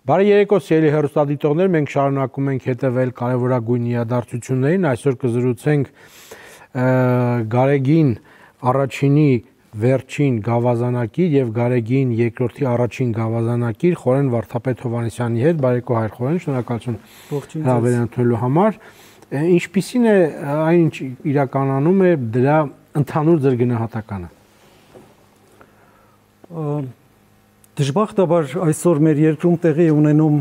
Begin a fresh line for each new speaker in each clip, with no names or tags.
Բարի երեկո, սիրելի հեռուստադիտողներ, մենք շարունակում ենք հետևել կարևորագույն իրադարձություններին, այսօր կզրուցենք Գարեգին առաջինի վերջին գավազանակիր եւ Գարեգին երկրորդի առաջին գավազանակիր Խորեն Վարդապետ Հովհաննիսյանի հետ, բարեկո հայր Խորեն, շնորհակալություն հրավերընթելու համար, ինչպիսին է այն ինչ իրականանում է դրա ընդհանուր ձեր գնահատականը։
Դժբախտաբար այսօր մեր երկրում տեղի է ունենում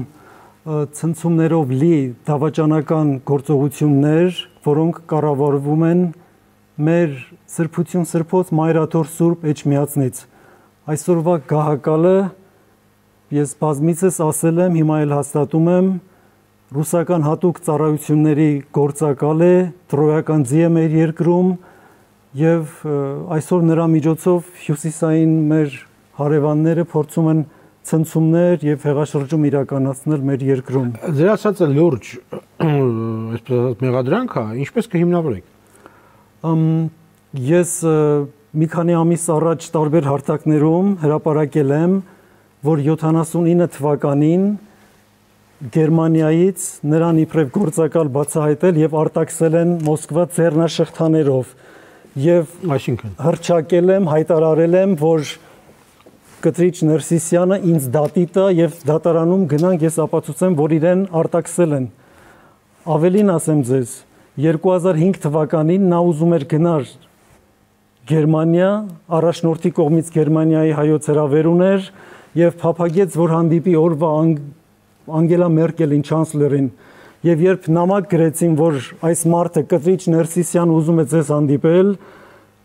ցնցումներով լի դավաճանական գործողություններ, որոնք կառավարվում են մեր սրբություն սրբոց մայրաթոր Սուրբ Էջմիածնից։ Այսօրվա գահակալը ես բազմիցս ասել եմ, հիմա էլ հաստատում եմ, ռուսական հատուկ ծառայությունների գործակալ է, տրոյական ձի է մեր երկրում եւ այսօր նրա միջոցով հյուսիսային մեր հարևանները փորձում են ցնցումներ եւ հեղաշրջում իրականացնել մեր երկրում։
Ձեր ասածը լուրջ, այսպես ասած, մեղադրանք է, ինչպես կհիմնավորեք։
Ես մի քանի ամիս առաջ տարբեր հարթակներում հրապարակել եմ, որ 79 թվականին Գերմանիայից նրան իբրև գործակալ բացահայտել եւ արտաքսել են Մոսկվա ձեռնաշղթաներով եւ
այսինքն
հռչակել եմ, հայտարարել եմ, որ Կտրիչ Ներսիսյանը ինձ դատի տա եւ դատարանում գնանք, ես ապացուցեմ, որ իրեն արտաքսել են։ Ավելին ասեմ ձեզ, 2005 թվականին նա ուզում էր գնար Գերմանիա, առաջնորդի կողմից Գերմանիայի հայոց հրավեր ուներ եւ փափագեց, որ հանդիպի օրվա Անգելա Մերկելին, չանցլերին, եւ երբ նամակ գրեցին, որ այս մարդը Կտրիչ Ներսիսյան ուզում է ձեզ հանդիպել,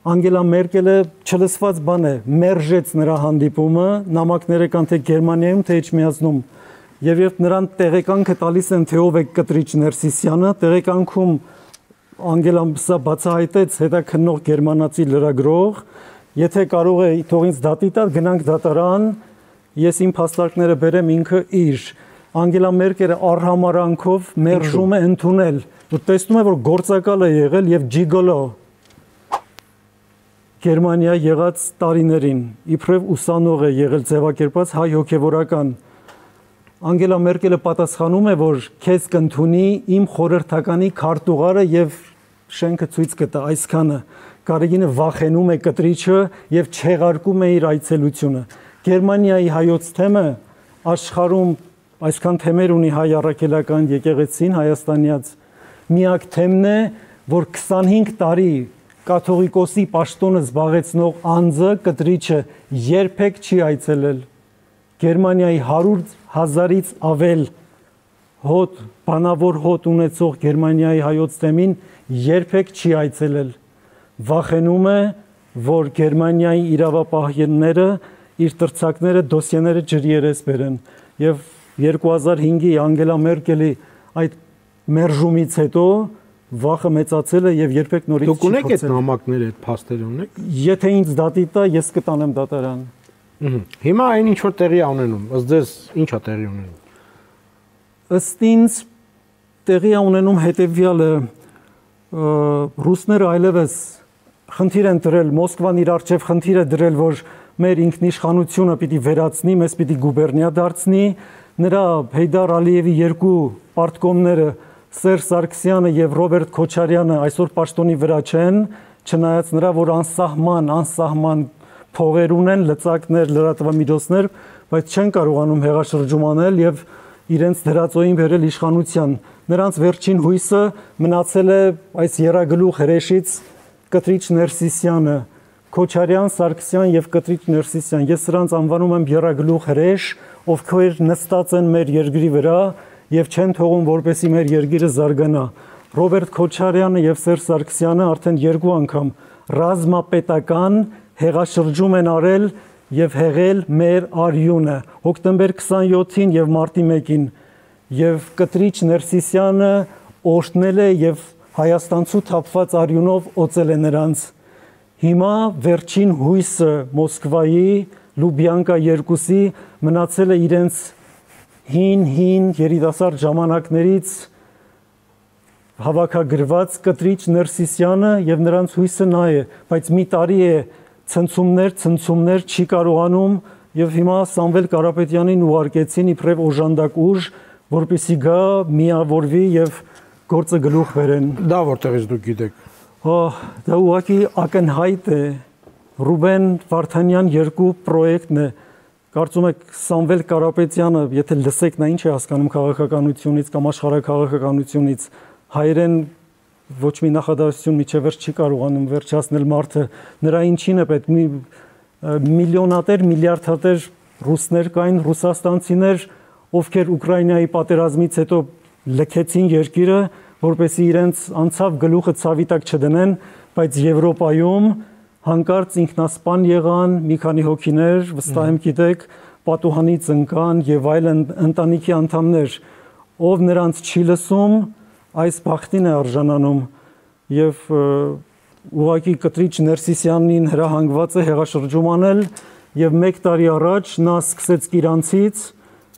Անգելա Մերկելը չլսված բան է, մերժեց նրա հանդիպումը, նամակները կան թե Գերմանիայում, թե Էջմիածնում։ Եվ երբ նրան տեղեկանքը տալիս են, թե ով է Կտրիչ Ներսիսյանը, տեղեկանքում Անգելան սա բացահայտեց հետաքննող գերմանացի լրագրող, եթե կարող է թող ինձ դատի տա, գնանք դատարան, ես իմ փաստարկները բերեմ ինքը իր։ Անգելա Մերկելը առհամարանքով մերժում է ընդունել։ Ու տեսնում է, որ գործակալ է եղել եւ ջիգոլո Գերմանիա եղած տարիներին, իբրև ուսանող է եղել ձևակերպած հայ հոգևորական։ Անգելա Մերկելը պատասխանում է, որ քեզ կընդունի իմ խորհրդականի քարտուղարը եւ շենքը ցույց կտա այսքանը։ Գարեգինը վախենում է Կտրիչը եւ չեղարկում է իր այցելությունը։ Գերմանիայի հայոց թեմը աշխարհում այսքան թեմեր ունի հայ առաքելական եկեղեցին հայաստանյաց։ Միակ թեմն է, որ 25 տարի կաթողիկոսի պաշտոնը զբաղեցնող անձը Կտրիչը երբեք չի այցելել Գերմանիայի 100,000-ից ավել հոտ, բանավոր հոտ ունեցող Գերմանիայի հայոց թեմին երբեք չի այցելել։ Վախենում է, որ Գերմանիայի իրավապահները իր տրցակները, դոսիեները ջրիերես բերեն։ Եվ 2005-ի Անգելա Մերկելի այդ մերժումից հետո վախը մեծացել է եւ երբեք նորից չի փոխել։
Դուք ունեք այդ նամակները, այդ փաստերը ունեք։
Եթե ինձ դատի տա, ես կտանեմ դատարան։
Հիմա այն ինչ որ տեղի ունենում, ըստ ձեզ ի՞նչ է տեղի ունենում։
Ըստ ինձ տեղի է ունենում հետեւյալը, ռուսները այլևս խնդիր են դրել, Մոսկվան իր արչեւ խնդիր է դրել, որ մեր ինքնիշխանությունը պիտի վերացնի, մեզ պիտի գուբերնիա դարձնի, նրա Հեյդար Ալիևի երկու պարտկոմները Սերժ Սարգսյանը եւ Ռոբերտ Քոչարյանը այսօր պաշտոնի վրա չեն, չնայած նրա, որ անսահման փողեր ունեն, լծակներ, լրատվամիջոցներ, բայց չեն կարողանում հեղաշրջում անել եւ իրենց դրածոյին բերել իշխանության։ Նրանց վերջին հույսը մնացել է այս երագլուխ հրեշից Կտրիչ Ներսիսյանը, Քոչարյան, Սարգսյան եւ Կտրիչ Ներսիսյան։ Ես սրանց անվանում եմ երագլուխ հրեշ, ովքեր նստած են մեր երկրի վրա եւ չեն թողում, որպեսի մեր երկիրը զարգանա։ Ռոբերտ Քոչարյանը եւ Սերժ Սարգսյանը արդեն երկու անգամ ռազմապետական հեղաշրջում են արել եւ հեղել մեր արյունը հոկտեմբեր 27-ին եւ մարտի 1-ին եւ Կտրիչ Ներսիսյանը օրհնել է եւ հայաստանցու թափված արյունով օծել է նրանց։ Հիմա վերջին հույսը Մոսկվայի Լուբյանկա 2-ի մնացել է իրենց հին երիտասարդ ժամանակներից հավաքագրված Կտրիչ Ներսիսյանը եւ նրանց հույսը նա է, բայց մի տարի է ցնցումներ չի կարողանում եւ հիմա Սամվել Կարապետյանին ուղարկեցին իբրև օժանդակ ուժ, որպեսզի գա միավորվի եւ գործը գլուխ բերեն։
Դա որտեղից դուք գիտեք։
Դա ուղղակի ակնհայտ է։ Ռուբեն Վարդանյան 2 պրոյեկտն է։ Կարծում եք Սամվել Կարապետյանը, եթե լսեք նա ինչ է հասկանում քաղաքականությունից կամ աշխարհաքաղաքականությունից, հայերեն ոչ մի նախադասություն միջևերջ չի կարողանում վերջացնել մարդը, նրա ինչին է պետք միլիոնատեր, միլիարդատեր ռուսներ կային, ռուսաստանցիներ, ովքեր Ուկրաինայի պատերազմից հետո լքեցին երկիրը, որպեսզի իրենց անցավ գլուխը ցավի տակ չդնեն, բայց Եվրոպայում հանկարծ ինքնասպան եղան մի քանի հոգիներ, վստահ եմ գիտեք, պատուհանից ընկան եւ այլ ընտանիքի անդամներ, ով նրանց չի լսում, այս բախտին է արժանանում եւ ուղղակի Կտրիչ Ներսիսյանին հրահանգված է հեղաշրջում անել եւ 1 տարի առաջ նա սկսեց Կիրանցից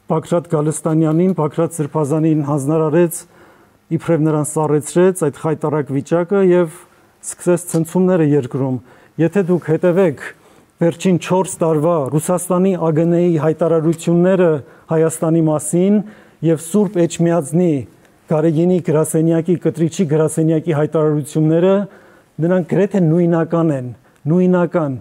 Բագրատ Գալստանյանին, Բագրատ Սրբազանին հանձնարարեց, իբրև նրան սառեցրեց այդ խայտարակ վիճակը եւ սկսեց ցնցումները երկրում։ Եթե դուք հետևեք վերջին 4 տարվա Ռուսաստանի ԱԳՆ-ի հայտարարությունները Հայաստանի մասին եւ Սուրբ Էջմիածնի Գարեգինի գրասենյակի, Կտրիչի գրասենյակի հայտարարությունները, նրանք գրեթե նույնական են, նույնական։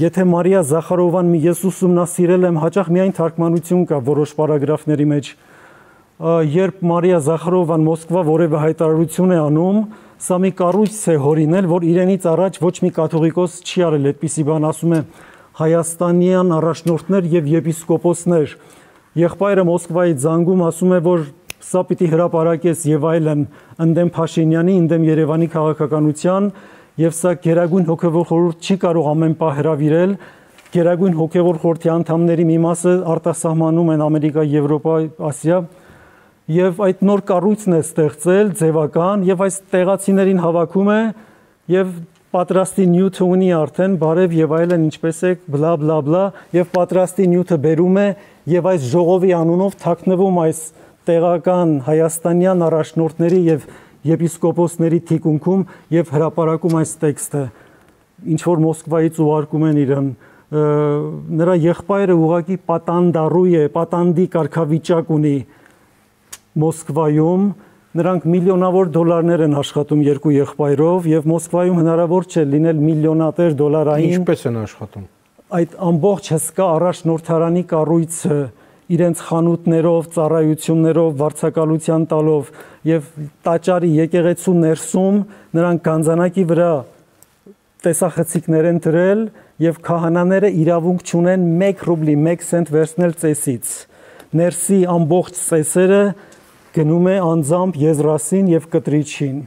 Եթե Մարիա Զախարովան ես ուսումնասիրել եմ, հաճախ միայն թարգմանություն կա որոշ պարագրաֆների մեջ, երբ Մարիա Զախարովան Մոսկվա որևէ հայտարարություն է անում, սա մի կառույց է հորինել, որ իրենից առաջ ոչ մի կաթողիկոս չի արել այդպիսի բան, ասում է հայաստանյան առաջնորդներ եւ եպիսկոպոսներ։ Եղբայրը Մոսկվայի զանգում ասում է, որ սա պիտի հրապարակես եւ այլն ընդդեմ Փաշինյանի, ընդդեմ Երևանի քաղաքականության եւ սա Գերագույն հոգեվոր խորհուրդ չի կարող ամեն պահ հրավիրել։ Գերագույն հոգեվոր խորհրդի անդամների մի մասը արտասահմանում են Ամերիկա, Եվրոպա, Ասիա եւ այդ նոր կառույցն է ստեղծել ձևական եւ այս տեղացիներին հավաքում է եւ պատրաստի նյութը ունի արդեն բարև եւ այլն ինչպես է բլա բլա բլա եւ պատրաստի նյութը բերում է եւ այս ժողովի անունով թաքնվում այս տեղական հայաստանյան առաջնորդների եւ եպիսկոպոսների թիկունքում եւ հրապարակում այս տեքստը ինչ որ Մոսկվայից ուղարկում են իրեն նրա եղբայրը ուղղակի պատանդառու է, պատանդի կարգավիճակ ունի Մոսկվայում նրանք միլիոնավոր դոլարներ են աշխատում երկու եղբայրով եւ Մոսկվայում հնարավոր չէ լինել միլիոնատեր դոլարային
ինչպես են աշխատում
այդ ամբողջ հսկա առաջնորդարանի կառույցը իրենց խանութներով, ծառայություններով, վարձակալության տալով եւ տաճարի եկեղեցու ներսում նրանք գանձանակի վրա տեսախցիկներ են դրել եւ քահանաները իրավունք չունեն 1 ռուբլի 1 սենտ վերցնել ծեսից։ Ներսի ամբողջ ծեսերը գնում է անձամբ Եզրասին եւ Կտրիչին։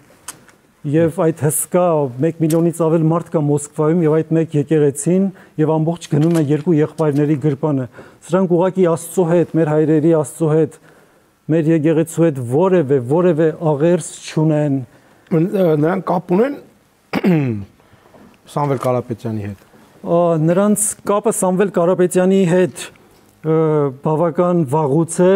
Եվ այդ հսկա 1 միլիոնից ավել մարդ կա Մոսկվայում եւ այդ մեկ եկեղեցին եւ ամբողջ գնում է երկու եղբայրների գրպանը։ Սրանք ուղղակի Աստծո հետ, մեր հայրերի Աստծո հետ, մեր եկեղեցու հետ որևէ աղերս չունեն։
Նրանք կապ ունեն Սամվել Կարապետյանի հետ։
Նրանց կապը Սամվել Կարապետյանի հետ բավական վաղուց է։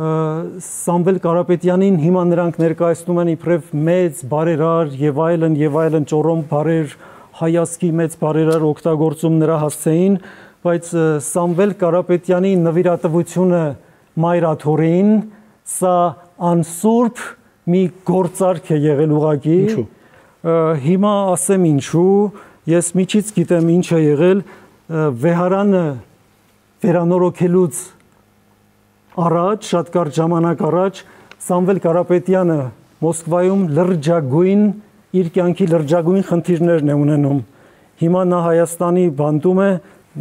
Սամվել Կարապետյանին հիմա նրանք ներկայացնում են իբրև մեծ բարերար եւ այլն ճորոմ բարեր հայացքի մեծ բարերար օգտագործում նրա հասցեին, բայց Սամվել Կարապետյանի նվիրատվությունը Մայրաթորին սա անսուրբ մի գործարք է եղել ուղղակի։
Ինչու։
Հիմա ասեմ ինչու, ես միջից գիտեմ ինչ է եղել վեհարանը վերանորոգելուց առաջ, շատ կարճ ժամանակ առաջ Սամվել Կարապետյանը Մոսկվայում լրջագույն իր կյանքի լրջագույն խնդիրներն է ունենում։ Հիմա նա Հայաստանի բանտում է,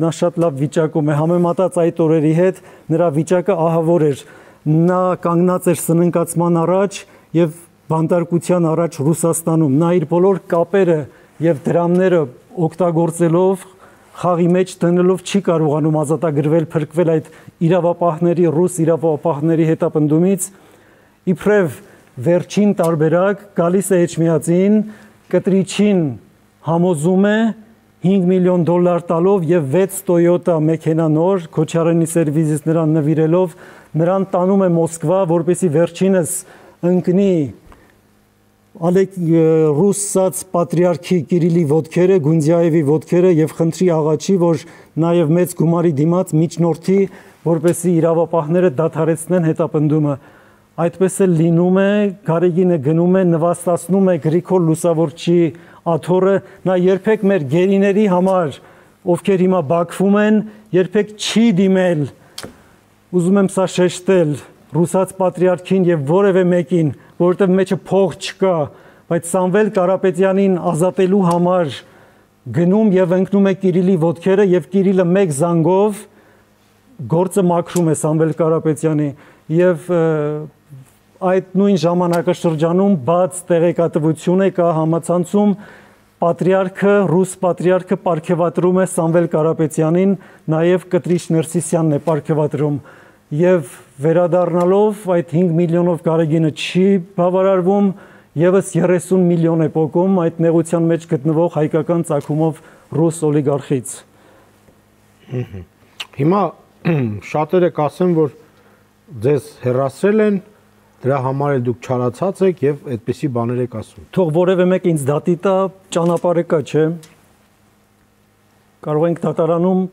նա շատ լավ վիճակում է, համեմատած այդ օրերի հետ նրա վիճակը ահավոր էր։ Նա կանգնած էր սննկացման առաջ եւ բանտարկության առաջ Ռուսաստանում։ Նա իր բոլոր կապերը եւ դրամները օգտագործելով խաղի մեջ դնելով չի կարողանում ազատագրվել, փրկվել այդ իրավապահների, ռուս իրավապահների հետապնդումից, իբրև վերջին տարբերակ գալիս է Էջմիածին, Կտրիչին համոզում է $5 միլիոն տալով եւ 6 Toyota մեքենա նոր Քոչարյանի սերվիզից նրան նվիրելով, նրան տանում է Մոսկվա, որպեսզի վերջինս ընկնի ռուսաց պատրիարքի Կիրիլի ոտքերը, Գունդիաևի ոտքերը եւ խնդրի աղաչի, որ նաեւ մեծ գումարի դիմաց միջնորդի, որպեսզի իրավապահները դադարեցնեն հետապնդումը։ Այդպես էլ լինում է, Գարեգինը գնում է, նվաստացնում է Գրիգոր Լուսավորչի աթոռը, նա երբեք մեր գերիների համար, ովքեր հիմա Բաքվում են, երբեք չի դիմել, ուզում եմ սա շեշտել, ռուսաց պատրիարքին եւ որևէ մեկին, որովհետեւ մեջը փող չկա, բայց Սամվել Կարապետյանին ազատելու համար գնում եւ ընկնում է Կիրիլի ոտքերը եւ Կիրիլը մեկ զանգով գործը մաքրում է Սամվել Կարապետյանի եւ այդ նույն ժամանակաշրջանում բաց տեղեկատվություն է կա համացանցում պատրիարքը, ռուս պատրիարքը պարգևատրում է Սամվել Կարապետյանին, նաեւ Կտրիչ Ներսիսյանն է պարգևատրում եւ վերադառնալով այդ 5 միլիոնով Գարեգինը չի բավարարվում, եւս 30 միլիոն է պոկում այդ նեղության մեջ գտնվող հայկական ցակումով ռուս օլիգարխից։
Հիմա շատերը կասեն, որ ձեզ հեռացրել են, դրա համար էլ դուք չարացած եք եւ այդպիսի բաներ եք ասում։
Թող որևէ մեկ ինձ դատի տա, ճանապարհը կա, չէ։ Կարող ենք դատարանում։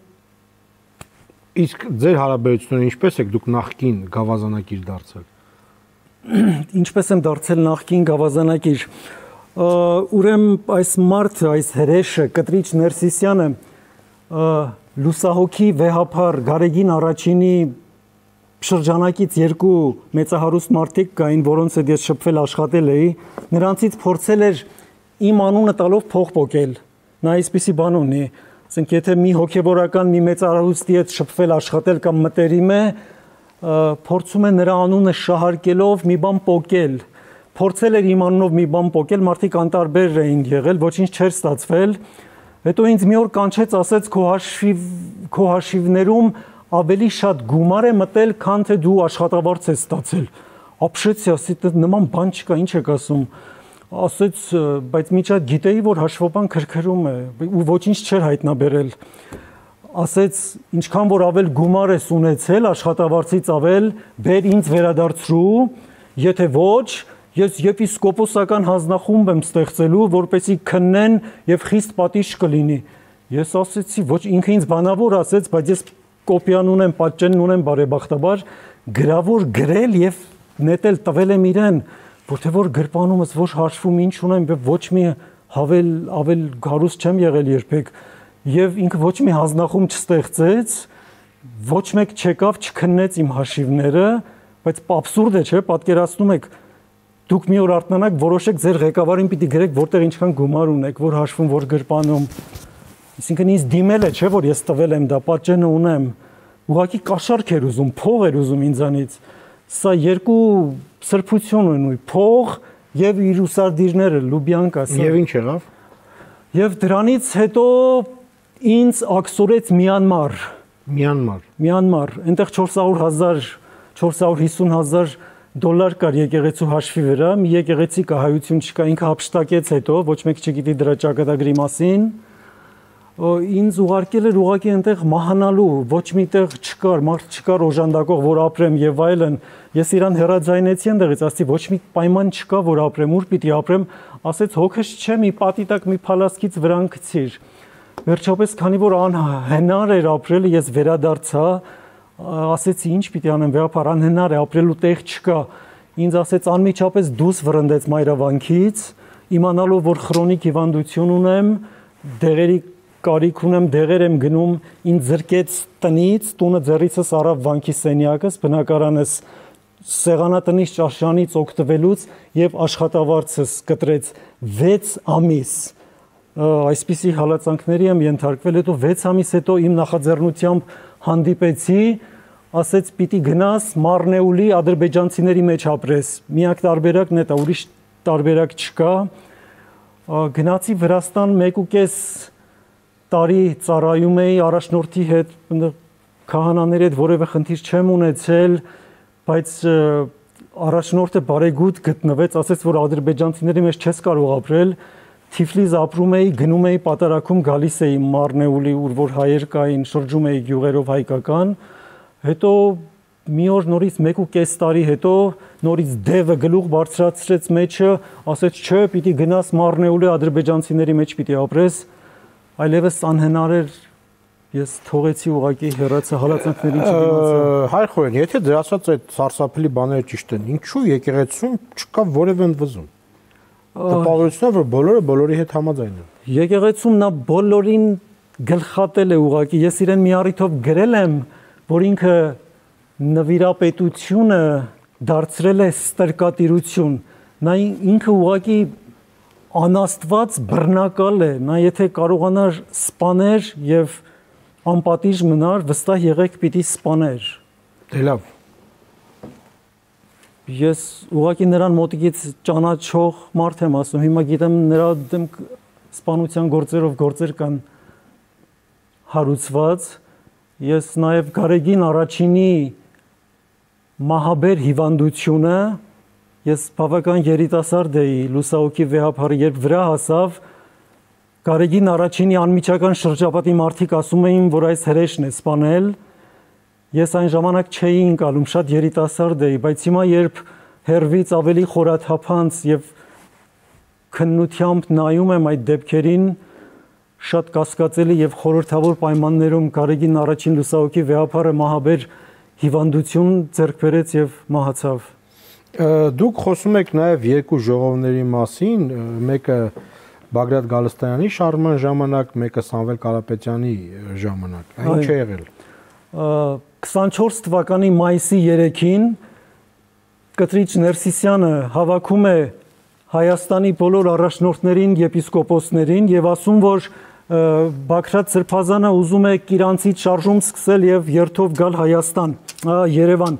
Իսկ ձեր հարաբերությունները ինչպես եք դուք նախկին գավազանակիր դարձել։
Ինչպես եմ դարձել նախկին գավազանակիր։ Ուրեմն այս մարդը, այս հրեշը Կտրիչ Ներսիսյանը լուսահոգի վեհափառ Գարեգին առաջինի շրջանակից երկու մեծահարուստ մարդիկ կային, որոնց հետ ես շփվել աշխատել էի, նրանցից փորձել էր իմ անունը տալով փող պոկել։ Նա այսպիսի բան ունի, ասենք եթե մի հոգևորական մի մեծահարուստի հետ շփվել աշխատել կամ մտերիմ է, փորձում է նրա անունը շահարկելով մի բան պոկել։ Փորձել էր իմ անունով մի բան պոկել, մարդիկ անտարբեր էին եղել, ոչինչ չէր ստացվել։ Հետո ինձ մի օր կանչեց, ասեց քո հաշիվներում ավելի շատ գումար է մտել, քան թե դու աշխատավարձ ես ստացել։ Ապշեցի, ասի, նման բան չկա, ինչ եք ասում։ Ասեց, բայց միջա գիտեի, որ հաշվապան քրքրում է ու ոչինչ չէր հայտնաբերել։ Ասեց, ինչքան որ ավել գումար ես ունեցել, աշխատավարձից ավել, բեր ինձ վերադարձրու, եթե ոչ, ես եպիսկոպոսական հանձնախումբ եմ ստեղծելու, որպեսզի քննեն եւ խիստ պատիժ կլինի։ Ես ասեցի, ոչ, ինքը ինձ բանավոր ասեց, բայց ես կոպիան ունեմ, պատճենն ունեմ բարեբախտաբար, գրավոր գրել եւ նետել տվել եմ իրեն, որտեղ որ գրպանումս ոչ հաշվում ինչ ունեմ, ոչ մի ավել գարուս չեմ եղել երբեք, եւ ինքը ոչ մի հանձնախումբ չստեղծեց, ոչ մեկ չեկավ, չքննեց իմ հաշիվները, բայց աբսուրդ է, չէ՞, պատկերացնում եք, դուք մի օր արթնանաք, որոշեք ձեր ղեկավարին պիտի գրեք, որտեղ ինչքան գումար ունեք, որ հաշվում, որ գրպանում։ Այսինքն ինձ դիմել է, չէ՞ որ ես տվել եմ դա, պատճենը ունեմ։ Ուղղակի կաշառք էր ուզում, փող էր ուզում ինձանից։ Սա երկու սրբություն են ու փող եւ իր ուսարդիրները, Լուբյանկա, սա։
Եվ ինչ եղավ։
Եվ դրանից հետո ինձ ակսորեց Մյանմար։ Այնտեղ 450,000 դոլար կար եկեղեցու հաշվի վրա, մի եկեղեցի կա, հայություն չկա, ինքը հափշտակեց հետո, ոչ մեկ չգիտի դրա ճակատագրի մասին։ Ինձ ուղարկել էր ուղղակի այնտեղ մահանալու, ոչ միտեղ չկար, մարդ չկար օժանդակող, որ ապրեմ եւ այլն։ Ես իրան հեռաձայնեցի այնտեղից, ասացի ոչ մի պայման չկա, որ ապրեմ, ուր պիտի ապրեմ, ասեց հոգս չէ, մի պատի տակ մի փալասկից վրան գցիր։ Վերջապես, քանի որ անհնար էր ապրել, ես վերադարձա, ասեցի ինչ պիտի անեմ, վեհապար անհնար է, ապրելու տեղ չկա։ Ինձ ասեց անմիջապես դուրս վռնդեց մայրավանքից, իմանալով որ քրոնիկ հիվանդություն ունեմ, դեղերի կարիք ունեմ, դեղեր եմ գնում, ինձ զրկեց տնից, տունը ձեռիցս առավ վանքի սենյակս, բնակարանս սեղանատնից ճաշանից օգտվելուց եւ աշխատավարձս կտրեց 6 ամիս։ Այսպիսի հալածանքների եմ ենթարկվել, հետո 6 ամիս հետո իմ նախաձեռնությամբ հանդիպեցի, ասեց պիտի գնաս Մարնեուլի ադրբեջանցիների մեջ ապրես։ Միակ տարբերակն է դա, ուրիշ տարբերակ չկա։ Գնացի Վրաստան 1.5 տարի ծառայում էի առաջնորդի հետ, քահանաների հետ որևէ խնդիր չեմ ունեցել, բայց առաջնորդը բարեգութ գտնվեց, ասեց որ ադրբեջանցիների մեջ չես կարող ապրել։ Թիֆլիս ապրում էի, գնում էի պատարագում, գալիս էի Մարնեուլի, ուր որ հայեր կային, շրջում էի գյուղերով հայկական։ Հետո մի օր նորից 1.5 տարի հետո նորից դևը գլուխ բարձրացրեց մեջը, ասեց չէ, պիտի գնաս Մարնեուլի ադրբեջանցիների մեջ պիտի ապրես, այլևս անհնար էր, ես թողեցի ուղակի հեռացա հալածանքներին չդիմացա։
Հայր Խորեն, եթե դրա ասած այդ սարսափելի բաները ճիշտ են, ինչու եկեղեցում չկա որևէ ընդվզում։ Տպավորությունն է, որ բոլորը բոլորի հետ համաձայն են։
Եկեղեցում նա բոլորին գլխատել է ուղակի, ես իրեն մի առիթով գրել եմ, որ ինքը նվիրապետությունը դարձրել է ստրկատիրություն, նա ինքը ուղակի անաստված բռնակալ է, նա եթե կարողանար սպաներ եւ անպատիժ մնար, վստահ եղեք պիտի սպաներ։
Դե լավ։
Ես ուղղակի նրան մոտիկից ճանաչող մարդ եմ ասում, հիմա գիտեմ նրա դեմ սպանության գործերով գործեր կան հարուցված։ Ես նաև Գարեգին առաջինի մահաբեր հիվանդությունը, ես բավական երիտասարդ էի, լուսահոգի վեհապարի, երբ վրա հասավ, Գարեգին առաջինի անմիջական շրջապատի մարդիկ ասում էին, որ այս հրեշն է սպանել, ես այն ժամանակ չէի ընկալում, շատ երիտասարդ էի, բայց հիմա երբ հերվից ավելի խորաթափանց եւ քննությամբ նայում եմ այդ դեպքերին, շատ կասկածելի եւ խորհրդավոր պայմաններում Գարեգին առաջին լուսահոգի վեհապարը մահաբեր հիվանդություն ձեռք բերեց եւ մահացավ։
Դուք խոսում եք նաեւ երկու ժողովների մասին, մեկը Բագրատ Գալստյանի շարժման ժամանակ, մեկը Սամվել Կարապետյանի ժամանակ։ Ինչ է եղել։
24 թվականի մայիսի 3-ին Կտրիչ Ներսիսյանը հավաքում է Հայաստանի բոլոր առաջնորդներին, եպիսկոպոսներին եւ ասում, որ Բագրատ Սրբազանը ուզում է Կիրանցից շարժում սկսել եւ երթով գալ Հայաստան, Երևան։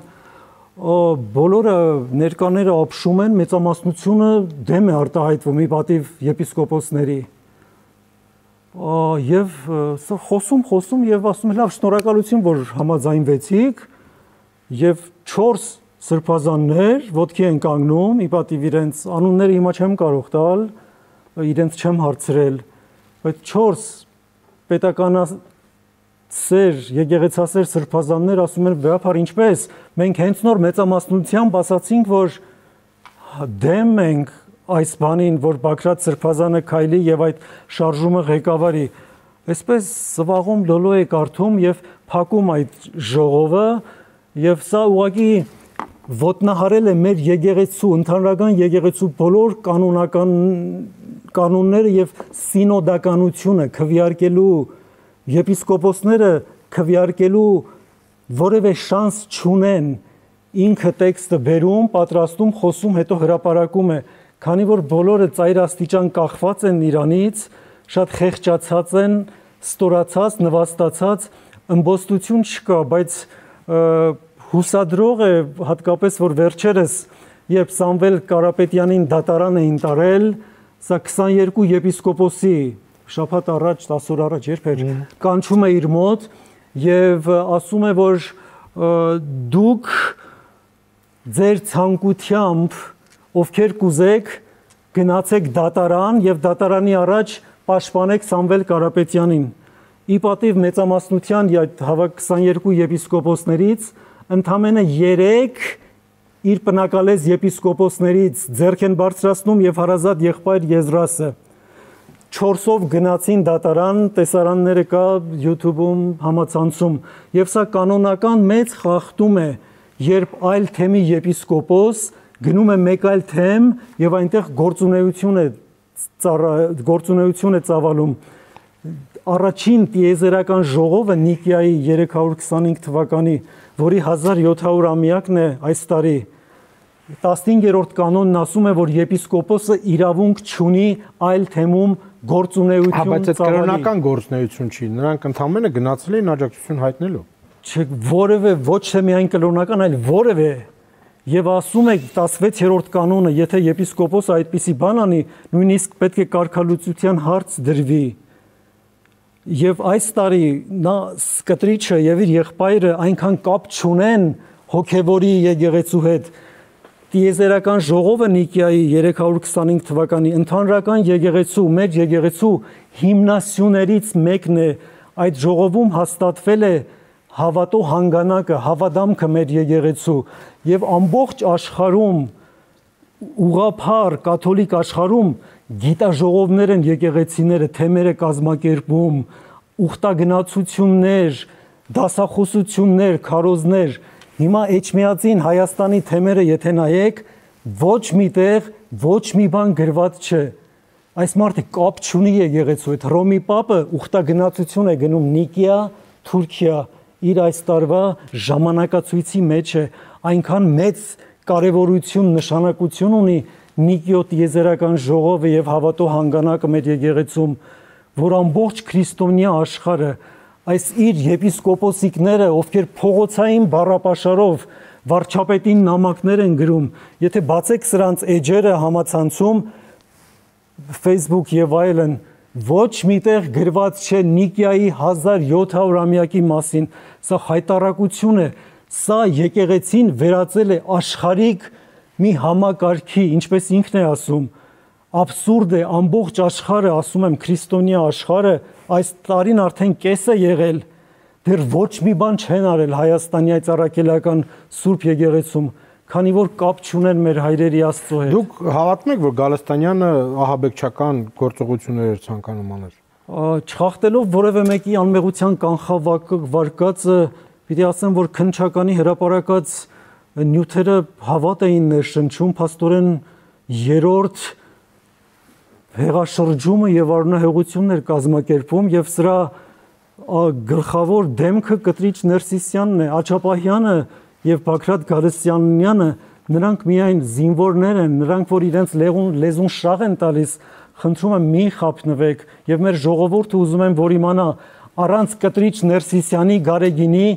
Բոլորը ներկաները ապշում են, մեծամասնությունը դեմ է արտահայտվում ի պատիվ եպիսկոպոսների։ Եվ խոսում եւ ասում լավ, շնորհակալություն, որ համաձայնվեցիք եւ 4 սրբազաններ ոտքի են կանգնում, ի պատիվ իրենց անունները հիմա չեմ կարող տալ, իրենց չեմ հարցրել, բայց 4 պետականասեր եկեղեցասեր սրբազաններ ասում են վեհապար ինչպես մենք հենց նոր մեծամասնությամբ ասացինք, որ դեմ ենք այս բանին, որ Բագրատ Սրբազանը քայլի եւ այդ շարժումը ղեկավարի, այսպես զվաղում լոլո է կարդում եւ փակում այդ ժողովը եւ սա ուղղակի ոտնահարել է մեր եկեղեցու, ընդհանրական եկեղեցու բոլոր կանոնները եւ սինոդականությունը քվեարկելու, եպիսկոպոսները քվեարկելու որևէ շանս չունեն, ինքը տեքստը բերում, պատրաստում, խոսում, հետո հրապարակում է, քանի որ բոլորը ծայրաստիճան կախված են իրանից, շատ խեղճացած են, ստորացած, նվաստացած, ըմբոստություն չկա, բայց հուսադրող է հատկապես, որ վերջերս, երբ Սամվել Կարապետյանին դատարան էին տարել, սա 22 եպիսկոպոսի շաբաթ առաջ, 10 օր առաջ երբ էր, կանչում է իր մոտ եւ ասում է, որ դուք ձեր ցանկությամբ ովքեր կուզեք գնացեք դատարան եւ դատարանի առաջ պաշտպանեք Սամվել Կարապետյանին։ Ի պատիվ մեծամասնության 22 եպիսկոպոսներից ընդամենը 3 իր բնակալեզ եպիսկոպոսներից ձեռք են բարձրացնում եւ հարազատ եղբայր Եզրասը 4-ով գնացին դատարան, տեսարանները կա YouTube-ում, համացանցում եւ սա կանոնական մեծ խախտում է, երբ այլ թեմի եպիսկոպոս գնում է մեկ այլ թեմ եւ այնտեղ գործունեություն է ծավալում։ Առաջին տիեզերական ժողովը Նիկիայի 325 թվականի, որի 1700-ամյակն է այս տարի, 15-րդ կանոնն ասում է, որ եպիսկոպոսը իրավունք չունի այլ թեմում գործունեություն
ծավալի։ Բայց այդ կրոնական գործունեություն չի, նրանք ընդհանրապես գնացել էին աջակցություն հայտնելու։
Չէ, որևէ ոչ թե միայն կրոնական, այլ որևէ եւ ասում է 16-րդ կանոնը, եթե եպիսկոպոսը այդպիսի բան անի, նույնիսկ պետք է կարգալուծության հարց դրվի։ Եվ այս տարի նա Կտրիչը եւ իր եղբայրը այնքան կապ չունեն հոգեվորի եկեղեցու հետ։ Տիեզերական ժողովը Նիկիայի 325 թվականի ընդհանրական եկեղեցու, մեր եկեղեցու հիմնասյուներից մեկն է, այդ ժողովում հաստատվել է հավատո հանգանակը, հավադամքը մեր եկեղեցու եւ ամբողջ աշխարհում ուղղափառ կաթոլիկ աշխարհում գիտաժողովներ են եկեղեցիները, թեմերը կազմակերպում, ուխտագնացություններ, դասախոսություններ, քարոզներ։ Հիմա Էջմիածին Հայաստանի թեմերը եթե նայեք, ոչ միտեղ ոչ մի բան գրված չէ։ Այս մարդը կապ չունի եկեղեցու հետ։ Հռոմի Պապը ուխտագնացություն է գնում Նիկիա, Թուրքիա, իր այս տարվա ժամանակացույցի մեջ է, այնքան մեծ կարևորություն, նշանակություն ունի Նիկիոտ եզերական ժողովը եւ հավատո հանգանակը մեր եկեղեցում, որ ամբողջ քրիստոնյա աշխարհը այս իր եպիսկոպոսիկները, ովքեր փողոցային բառապաշարով վարչապետին նամակներ են գրում, եթե բացեք սրանց էջերը համացանցում Facebook եւ այլն, ոչ միտեղ գրված չէ Նիկիայի 1700-ամյակի մասին, սա հայտարարություն է, սա եկեղեցին վերածել է աշխարհիկ մի համակարգի, ինչպես ինքն է ասում, абսուրդ է, ամբողջ աշխարհը, ասում եմ, քրիստոնյա աշխարհը այս տարին արդեն կես է եղել, դեռ ոչ մի բան չեն արել Հայաստանի այս առաքելական Սուրբ եկեղեցում, քանի որ կապ չունեն մեր հայրերի Աստծո հետ։
Դուք հավատում եք, որ Գալստանյանը ահաբեկչական գործողություններ էր ցանկանում անել։
Չխախտելով որևէ մեկի անմեղության կանխավարկածը, պիտի ասեմ, որ քննչականի հրապարակած նյութերը հավատ էին ներշնչում, փաստորեն երրորդ հեղաշրջումը եւ առնահեղությունն էր կազմակերպում եւ սրա գլխավոր դեմքը կտրիչ Ներսիսյանն է, Աչապահյանը եւ Բագրատ Գալստյանյանը, նրանք միայն զինվորներ են, նրանք որ իրենց լեզուն շաղ են տալիս, խնդրում եմ մի խափնվեք եւ մեր ժողովուրդը ուզում եմ որ իմանա առանց կտրիչ Ներսիսյանի Գարեգինի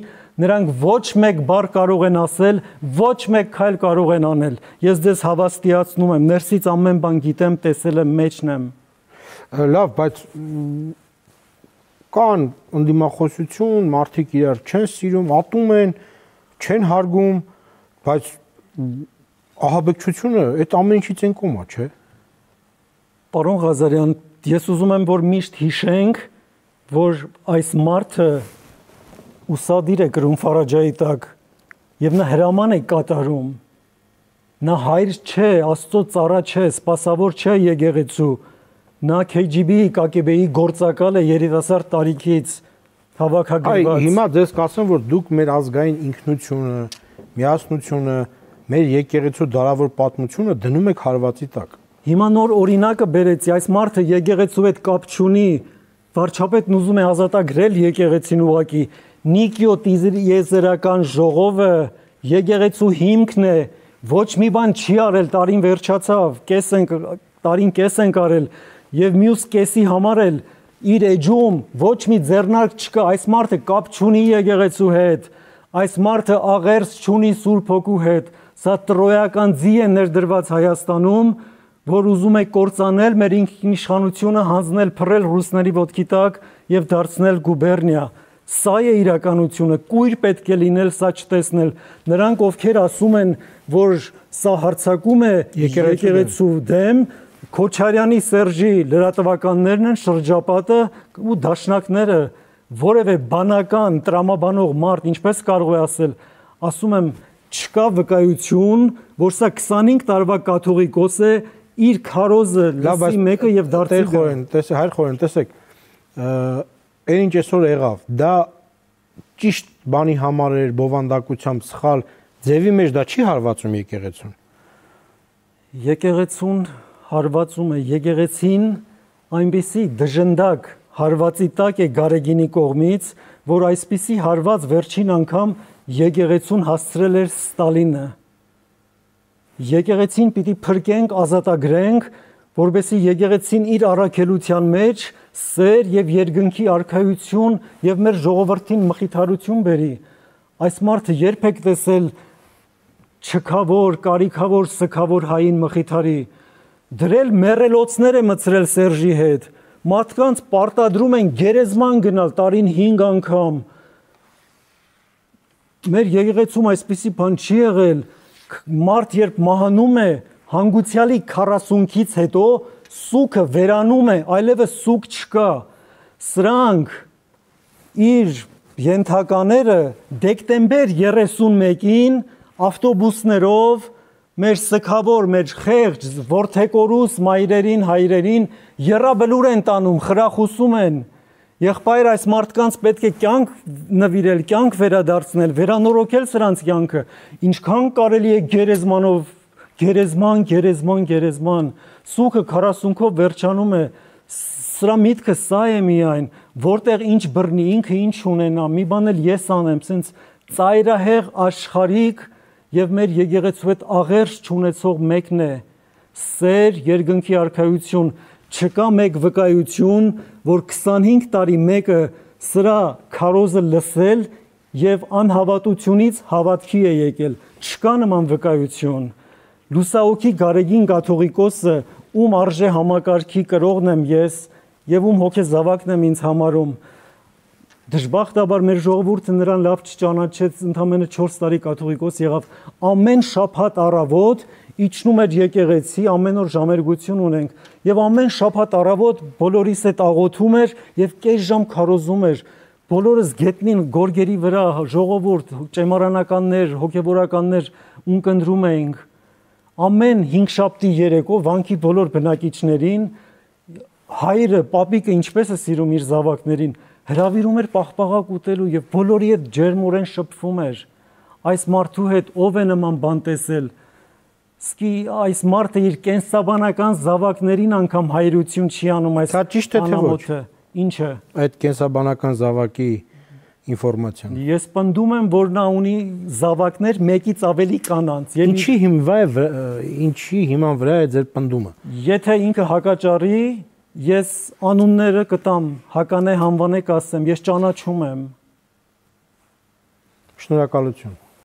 նրանք ոչ մեկ բառ կարող են ասել, ոչ մեկ քայլ կարող են անել։ Ես ձեզ հավաստիացնում եմ, ներսից ամեն բան գիտեմ, տեսել եմ, մեջն եմ։
Լավ, բայց կան ընդդիմախոսություն, մարդիկ իրար չեն սիրում, ատում են, չեն հարգում, բայց ահաբեկչությունը այդ ամեն ինչից են կոմա, չէ՞։
Պարոն Ղազարյան, ես ուզում եմ որ միշտ հիշենք, որ այս մարդը ուսադիր է գրում Ֆարաջայի տակ եւ նա հրաման է կատարում, նա հայր չէ, Աստծո ծառա չէ, սպասավոր չէ եկեղեցու, նա KGB-ի, KGB-ի գործակալ է երիտասարդ տարիքից հավաքագրված։
Հիմա ձեզ կասեմ, որ դուք մեր ազգային ինքնությունը, միասնությունը, մեր եկեղեցու դարավոր պատմությունը դնում եք հարվածի տակ։
Հիմա նոր օրինակը բերեցի, այս մարդը եկեղեցու հետ կապ չունի, վարչապետն ուզում է ազատագրել եկեղեցին ուղակի։ Նիկիոտ եզերական ժողովը եկեղեցու հիմքն է, ոչ մի բան չի արել, տարին վերջացավ, տարին կես ենք արել եւ մյուս կեսի համար էլ իր էջում ոչ մի ձեռնարկ չկա, այս մարդը կապ չունի եկեղեցու հետ, այս մարդը աղերս չունի Սուրբ Հոգու հետ, սա տրոյական ձի է ներդրված Հայաստանում, որ ուզում է կործանել մեր ինքնիշխանությունը, հանձնել փռել ռուսների ոտքի տակ եւ դարձնել գուբերնիա։ Սա է իրականությունը, կույր պետք է լինել սա չտեսնել։ Նրանք ովքեր ասում են, որ սա հարձակում է եկեղեցու դեմ, Քոչարյանի Սերժի լրատվականներն են շրջապատը ու դաշնակները, որևէ բանական տրամաբանող մարդ ինչպես կարող է ասել, ասում եմ, չկա վկայություն, որ սա 25 տարվա կաթողիկոս է, իր քարոզը լսի մեկը եւ դարձի
Հայր Խորեն, տեսեք, այն ինչ այսօր եղավ, դա ճիշտ բանի համար էր, բովանդակությամբ սխալ, ձևի մեջ դա չի հարվածում եկեղեցուն։
Եկեղեցուն հարվածում է, եկեղեցին այնպիսի դժնդակ հարվածի տակ է Գարեգինի կողմից, որ այսպիսի հարված վերջին անգամ եկեղեցուն հասցրել էր Ստալինը։ Եկեղեցին պիտի փրկենք, ազատագրենք, որբեսի եկեղեցին իր առաքելության մեջ սեր եւ երկնքի արքայություն եւ մեր ժողովրդին մխիթարություն բերի։ Այս մարդը երբ եք տեսել չքավոր, կարիքավոր, սքավոր հային մխիթարի, դրել մեռելոցներ է մցրել Սերժի հետ, մարդկանց պարտադրում են գերեզման գնալ տարին 5 անգամ։ Մեր եկեղեցում այսպիսի բան չի եղել, մարդ երբ մահանում է, հանգուցյալի 40-ից հետո սուքը վերանում է, այլևս սուք չկա։ Սրանք իր ենթակաները դեկտեմբեր 31-ին ավտոբուսներով մեր սքավոր, մեր խեղճ որդեկորուս մայրերին, հայրերին եռաբլուր են տանում, խրախուսում են։ Եղբայր, այս մարդկանց պետք է կյանք նվիրել, կյանք վերադարձնել, վերանորոգել սրանց կյանքը։ Ինչքան կարելի է գերեզման, սուքը 40-քով վերջանում է։ Սրա միտքը սա է միայն, որտեղ ինչ բռնի, ինքը ինչ ունենա, մի բան էլ ես անեմ, սենց ծայրահեղ աշխարհիկ եւ մեր եկեղեցու հետ աղերս չունեցող մեկն է։ Սեր, երկնքի արքայություն, չկա մեկ վկայություն, որ 25 տարի մեկը սրա քարոզը լսել եւ անհավատությունից հավատքի է եկել։ Չկա նման վկայություն։ Լուսահոգի Գարեգին կաթողիկոսը, ում արժե համակարգի կրողն եմ ես եւ ում հոգեզավակն եմ ինձ համարում, դժբախտաբար մեր ժողովուրդը նրան լավ չճանաչեց, ընդամենը 4 տարի կաթողիկոս եղավ, ամեն շաբաթ առավոտ իջնում էր եկեղեցի, ամեն օր ժամերգություն ունենք եւ ամեն շաբաթ առավոտ բոլորիս հետ աղոթում էր եւ կես ժամ քարոզում էր, բոլորս գետնին գորգերի վրա ժողովուրդ, ճեմարանականներ, հոգեվորականներ ունկնդրում էինք, ամեն 5 շաբթի երեկո վանքի բոլոր բնակիչներին հայրը, պապիկը ինչպես է սիրում իր զավակներին, հրավիրում էր պաղպաղակ ուտելու եւ բոլորի հետ ջերմորեն շփվում էր։ Այս մարդու հետ ով է նման բան տեսել։ Սկի այս մարդը իր կենսաբանական զավակներին անգամ հայրություն չի անում այս։
Դա ճիշտ է թե ոչ։
Ինչը։ Այդ
կենսաբանական զավակի ինֆորմացիան։
Ես պնդում եմ, որ նա ունի զավակներ մեկից ավելի կանանց։
Ինչի հիման վրա է ձեր պնդումը։
Եթե ինքը հակաճառի, ես անունները կտամ, Հականե Հանվանե կասեմ, ես ճանաչում եմ։
Շնորհակալություն։